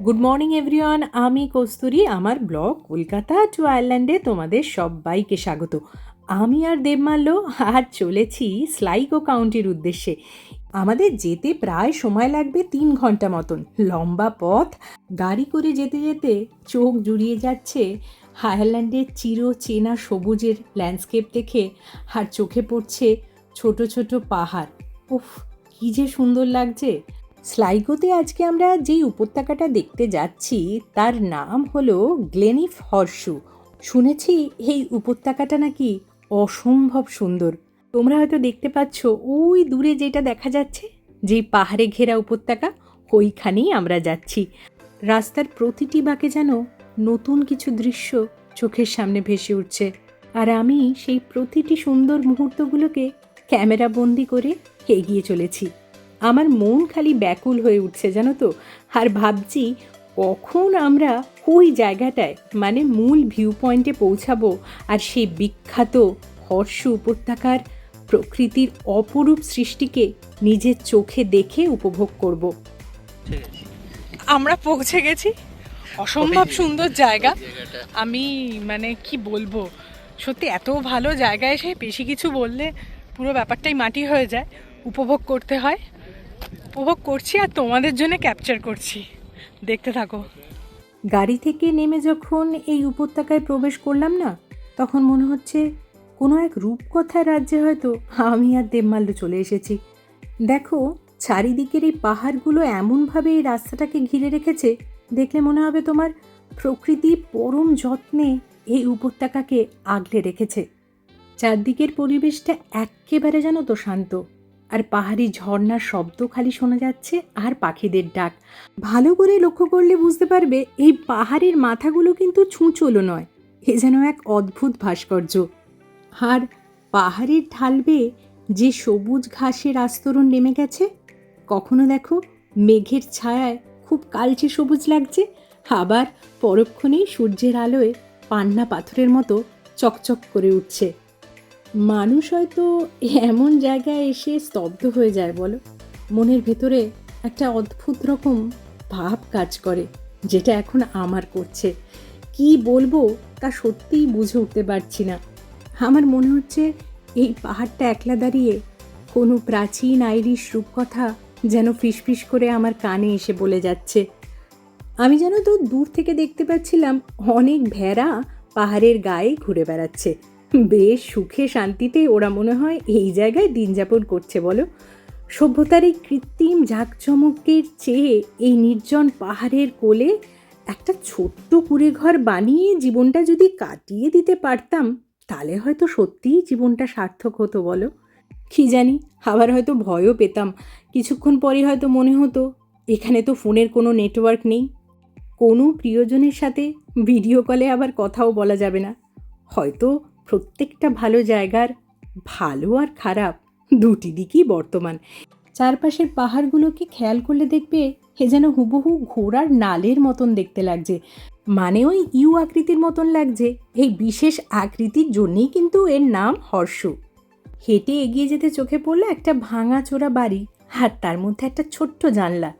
Good morning everyone, আমি কস্তুরী। আমার blog Kolkata two আয়ারল্যান্ডে তোমাদের সবাইকে স্বাগত। আমি আর দেবমাল্য আজ চলেছি স্লাইগো কাউন্টির উদ্দেশ্যে। আমাদের যেতে প্রায় সময় লাগবে 3 ঘন্টা মতন। লম্বা পথ, গাড়ি করে যেতে যেতে চোখ জুড়িয়ে যাচ্ছে আয়ারল্যান্ডের চিরচেনা সবুজের ল্যান্ডস্কেপ দেখে। আর চোখে পড়ছে ছোট ছোট পাহাড়। উফ, কী যে সুন্দর লাগছে। স্লাইগোতে আজকে আমরা যেই উপত্যকাটা দেখতে যাচ্ছি তার নাম হলো গ্লেনিফ হর্সু। শুনেছি এই উপত্যকাটা নাকি অসম্ভব সুন্দর। তোমরা হয়তো দেখতে পাচ্ছ ওই দূরে যেটা দেখা যাচ্ছে, যেই পাহাড়ে ঘেরা উপত্যকা, ওইখানেই আমরা যাচ্ছি। রাস্তার প্রতিটি বাঁকে যেন নতুন কিছু দৃশ্য চোখের সামনে ভেসে উঠছে, আর আমি সেই প্রতিটি সুন্দর মুহূর্তগুলোকে ক্যামেরা বন্দি করে এগিয়ে চলেছি। আমার মন খালি ব্যাকুল হয়ে উঠছে জানো তো। আর ভাবছি কখন আমরা ওই জায়গাটায় মানে মূল ভিউ পয়েন্টে পৌঁছাবো আর সেই বিখ্যাত হর্ষু উপত্যকার প্রকৃতির অপরূপ সৃষ্টিকে নিজের চোখে দেখে উপভোগ করব। আমরা পৌঁছে গেছি। অসম্ভব সুন্দর জায়গা। আমি কি বলবো, সত্যি এত ভালো জায়গা এসে বেশি কিছু বললে পুরো ব্যাপারটাই মাটি হয়ে যায়। উপভোগ করতে হয়, উপভোগ করছি আর তোমাদের জন্য ক্যাপচার করছি। দেখতে থাকো। গাড়ি থেকে নেমে যখন এই উপত্যকায় প্রবেশ করলাম না, তখন মনে হচ্ছে কোনো এক রূপকথার রাজ্যে হয়তো আমি আর দেবমাল্য চলে এসেছি। দেখো, চারিদিকের এই পাহাড়গুলো এমনভাবে এই রাস্তাটাকে ঘিরে রেখেছে, দেখলে মনে হবে তোমার প্রকৃতি পরম যত্নে এই উপত্যকাকে আগলে রেখেছে। চারদিকের পরিবেশটা এক্কেবারে যেন তো শান্ত, আর পাহাড়ি ঝর্ণার শব্দ খালি শোনা যাচ্ছে আর পাখিদের ডাক। ভালো করে লক্ষ্য করলে বুঝতে পারবে এই পাহাড়ের মাথাগুলো কিন্তু ছুঁচলো নয়, এ যেন এক অদ্ভুত ভাস্কর্য। আর পাহাড়ের ঢাল বেয়ে যে সবুজ ঘাসের আস্তরণ নেমে গেছে, কখনো দেখো মেঘের ছায়ায় খুব কালচে সবুজ লাগছে, আবার পরক্ষণেই সূর্যের আলোয় পান্না পাথরের মতো চকচক করে উঠছে। মানুষ হয়তো এমন জায়গায় এসে স্তব্ধ হয়ে যায় বলো। মনের ভেতরে একটা অদ্ভুত রকম ভাব কাজ করে, যেটা এখন আমার করছে। কি বলবো তা সত্যিই বুঝে উঠতে পারছি না। আমার মনে হচ্ছে এই পাহাড়টা একলা দাঁড়িয়ে কোনো প্রাচীন আইরিশ রূপকথা যেন ফিসফিস করে আমার কানে এসে বলে যাচ্ছে। আমি যেন তো দূর থেকে দেখতে পাচ্ছিলাম অনেক ভেড়া পাহাড়ের গায়ে ঘুরে বেড়াচ্ছে। বেশ সুখে শান্তিতে ওরা মনে হয় এই জায়গায় দিন যাপন করছে বলো। সভ্যতার এই কৃত্রিম জাঁকজমকের চেয়ে এই নির্জন পাহাড়ের কোলে একটা ছোট্ট কুঁড়ে ঘর বানিয়ে জীবনটা যদি কাটিয়ে দিতে পারতাম, তাহলে হয়তো সত্যিই জীবনটা সার্থক হতো বলো। কি জানি, আবার হয়তো ভয়ও পেতাম। কিছুক্ষণ পরই হয়তো মনে হতো এখানে তো ফোনের কোনো নেটওয়ার্ক নেই, কোনো প্রিয়জনের সাথে ভিডিও কলে আবার কথাও বলা যাবে না। হয়তো প্রত্যেকটা ভালো জায়গার ভালো আর খারাপ দুটি দিকই বর্তমান। চারপাশের পাহাড়গুলোকে খেয়াল করলে দেখবে এ যেন হুবহু ঘোড়ার নালের মতন দেখতে লাগছে। মানে ওই ইউ আকৃতির মতন লাগছে। এই বিশেষ আকৃতির জন্যেই কিন্তু এর নাম হর্ষু। হেঁটে এগিয়ে যেতে চোখে পড়লো একটা ভাঙাচোরা বাড়ি, আর তার মধ্যে একটা ছোট্ট জানলা।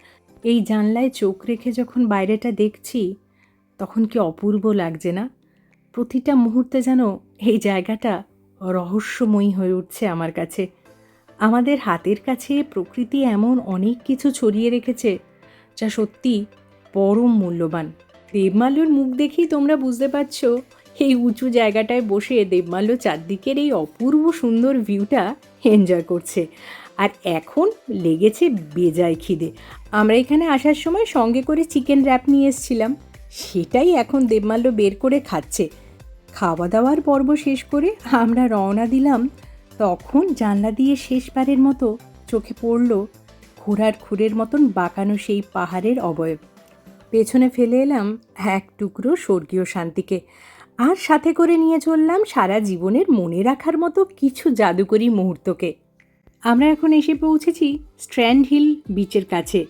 এই জানলায় চোখ রেখে যখন বাইরেটা দেখছি, তখন কি অপূর্ব লাগছে না? প্রতিটা মুহূর্তে যেন এই জায়গাটা রহস্যময়ী হয়ে উঠছে আমার কাছে। আমাদের হাতের কাছে প্রকৃতি এমন অনেক কিছু ছড়িয়ে রেখেছে যা সত্যি পরম মূল্যবান। দেবমাল্যর মুখ দেখেই তোমরা বুঝতে পারছো এই উঁচু জায়গাটায় বসে দেবমাল্য চারদিকের এই অপূর্ব সুন্দর ভিউটা এনজয় করছে। আর এখন লেগেছে বেজায় খিদে। আমরা এখানে আসার সময় সঙ্গে করে চিকেন র্যাপ নিয়ে এসেছিলাম, সেটাই এখন দেবমাল্য বের করে খাচ্ছে। খাওয়া দাওয়ার পর্ব শেষ করে আমরা রওনা দিলাম, তখন জানলা দিয়ে শেষবারের মতো চোখে পড়ল ঘোড়ার খুরের মতন বাঁকানো সেই পাহাড়ের অবয়ব। পেছনে ফেলে এলাম এক টুকরো স্বর্গীয় শান্তিকে, আর সাথে করে নিয়ে চললাম সারা জীবনের মনে রাখার মতো কিছু জাদুকরী মুহূর্তকে। আমরা এখন এসে পৌঁছেছি স্ট্র্যান্ড হিল বিচের কাছে।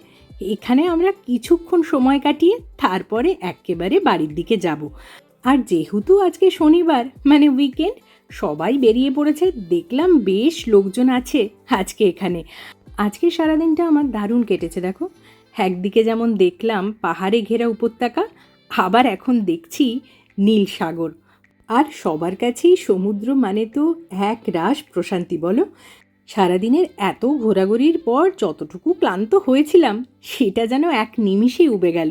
এখানে আমরা কিছুক্ষণ সময় কাটিয়ে তারপরে একেবারে বাড়ির দিকে যাব। আর যেহেতু আজকে শনিবার মানে উইকেন্ড, সবাই বেরিয়ে পড়েছে। দেখলাম বেশ লোকজন আছে আজকে এখানে। আজকে সারাদিনটা আমার দারুণ কেটেছে। দেখো, একদিকে যেমন দেখলাম পাহাড়ে ঘেরা উপত্যকা, আবার এখন দেখছি নীল সাগর। আর সবার কাছেই সমুদ্র মানে তো এক রাস প্রশান্তি, বলো। সারাদিনের এত ঘোরাঘুরির পর যতটুকু ক্লান্ত হয়েছিলাম সেটা যেন এক নিমিষেই উবে গেল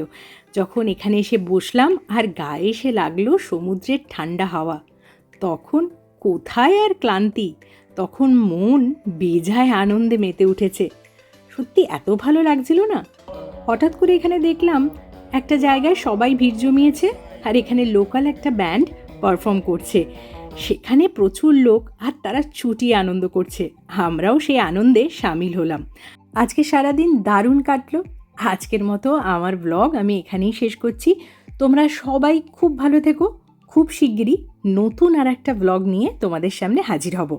যখন এখানে এসে বসলাম আর গায়ে এসে লাগলো সমুদ্রের ঠান্ডা হাওয়া। তখন কোথায় আর ক্লান্তি, তখন মন বেজায় আনন্দে মেতে উঠেছে। সত্যি এত ভালো লাগছিল না। হঠাৎ করে এখানে দেখলাম একটা জায়গায় সবাই ভিড় জমিয়েছে আর এখানে লোকাল একটা ব্যান্ড পারফর্ম করছে। সেখানে প্রচুর লোক আর তারা চুটিয়ে আনন্দ করছে। আমরাও সেই আনন্দে সামিল হলাম। আজকে সারাদিন দারুণ কাটলো। আজকের মতো আমার ব্লগ আমি এখানেই শেষ করছি। তোমরা সবাই খুব ভালো থেকো। খুব শিগগিরই নতুন আর একটা ব্লগ নিয়ে তোমাদের সামনে হাজির হব।